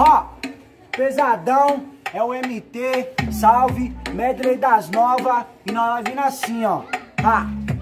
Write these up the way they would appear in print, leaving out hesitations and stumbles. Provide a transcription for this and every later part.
Ó, pesadão, é o MT, salve, medley das novas. E nós vindo assim, ó.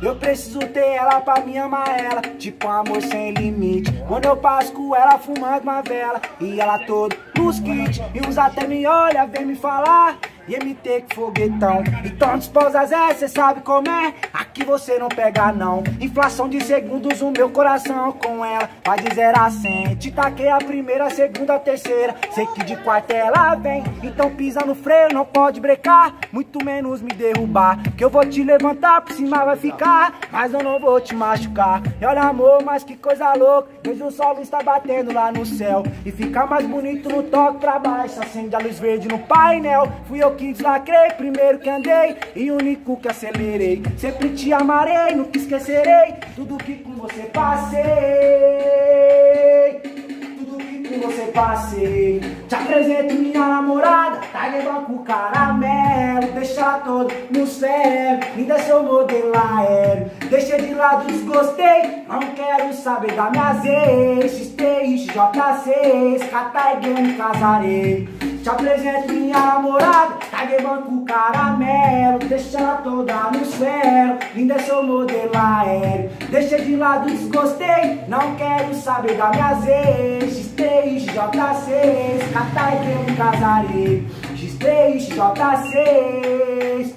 Eu preciso ter ela pra me amar ela, tipo um amor sem limite. Quando eu passo com ela fumando uma vela, e ela toda nos kits, e uns até me olha, vem me falar. E MT que foguetão, então esposas cê sabe como é. Aqui você não pega não. Inflação de segundos, o meu coração com ela vai de 0 a 100. Te taquei a primeira, a segunda, a terceira. Sei que de quarta ela vem, então pisa no freio, não pode brecar, muito menos me derrubar. Que eu vou te levantar, por cima vai ficar, mas eu não vou te machucar. E olha amor, mas que coisa louca, vejo o sol está batendo lá no céu, e fica mais bonito no toque pra baixo. Acende a luz verde no painel. Fui eu que deslacrei, primeiro que andei e o único que acelerei. Sempre te amarei, nunca esquecerei tudo que com você passei, tudo que com você passei. Te apresento minha namorada, tá levando com caramelo, deixa ela toda no céu, ainda sou modelo aéreo. Deixei de lado, desgostei, não quero saber da minha ex. XT, J6, Cataiguei, casarei. Te apresento minha namorada, tá levando com caramelo, deixa ela toda no céu, linda sou modelo aéreo. Deixei de lado, desgostei, não quero saber da minha ex. X3, J6, Cataiguei, casarei. X3, J6.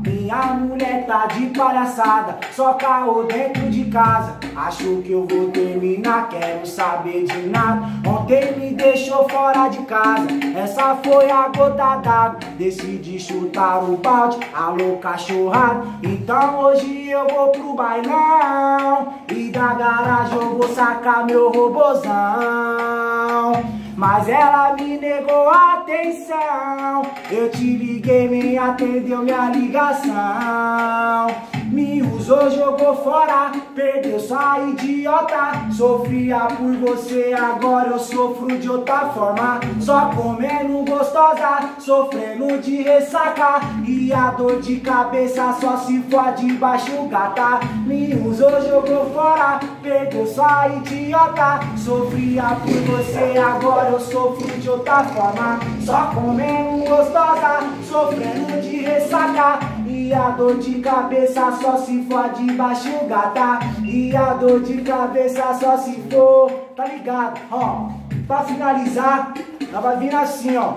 Minha mulher tá de palhaçada, só caô dentro de casa. Acho que eu vou terminar, quero saber de nada. Ontem me deixou fora de casa, essa foi a gota d'água. Decidi chutar o balde, alô cachorrado. Então hoje eu vou pro bailão, e da garagem eu vou sacar meu robozão. Mas ela me negou a atenção, eu te liguei, nem atendeu minha ligação. Me usou, jogou fora, perdeu sua idiota. Sofria por você, agora eu sofro de outra forma. Só comendo gostosa, sofrendo de ressaca, e a dor de cabeça só se for debaixo gata. Me usou, jogou fora, perdeu sua idiota. Sofria por você, agora eu sofro de outra forma. Só comendo gostosa, sofrendo de ressaca, e a dor de cabeça só se for debaixo gata. E a dor de cabeça só se for, tá ligado? Pra finalizar, ela vai vir assim, ó.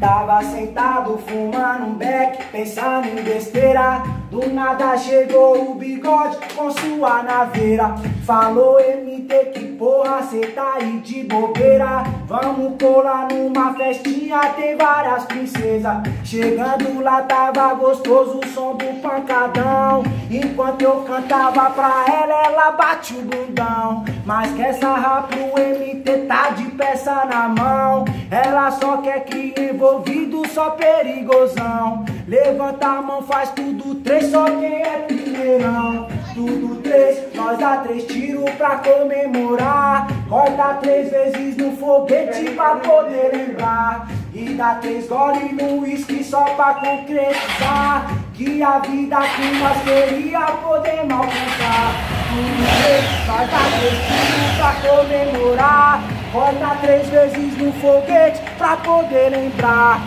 Tava sentado fumando um beck, pensando em besteira. Do nada chegou o bigode com sua naveira. Falou MT, que porra, cê tá aí de bobeira. Vamos colar numa festinha, tem várias princesas. Chegando lá tava gostoso o som do pancadão. Enquanto eu cantava pra ela, ela bate o bundão. Mas quer sarrar pro MT, tá de peça na mão. Ela só quer que envolvido, só perigosão. Levanta a mão, faz tudo três, só quem é primeirão. Tudo três, nós dá 3 tiros pra comemorar. Corta 3 vezes no foguete pra poder lembrar. E dá 3 goles no uísque só pra concretizar que a vida que nós queria podemos alcançar. Tudo três, nós dá 3 tiros pra comemorar. Corta 3 vezes no foguete pra poder lembrar.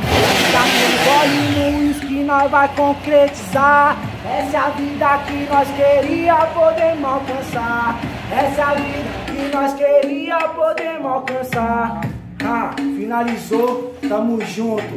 Dá 3 goles no uísque, nós vai concretizar. Essa é a vida que nós queria, podemos alcançar. Essa é a vida que nós queria, podemos alcançar. Finalizou, tamo junto.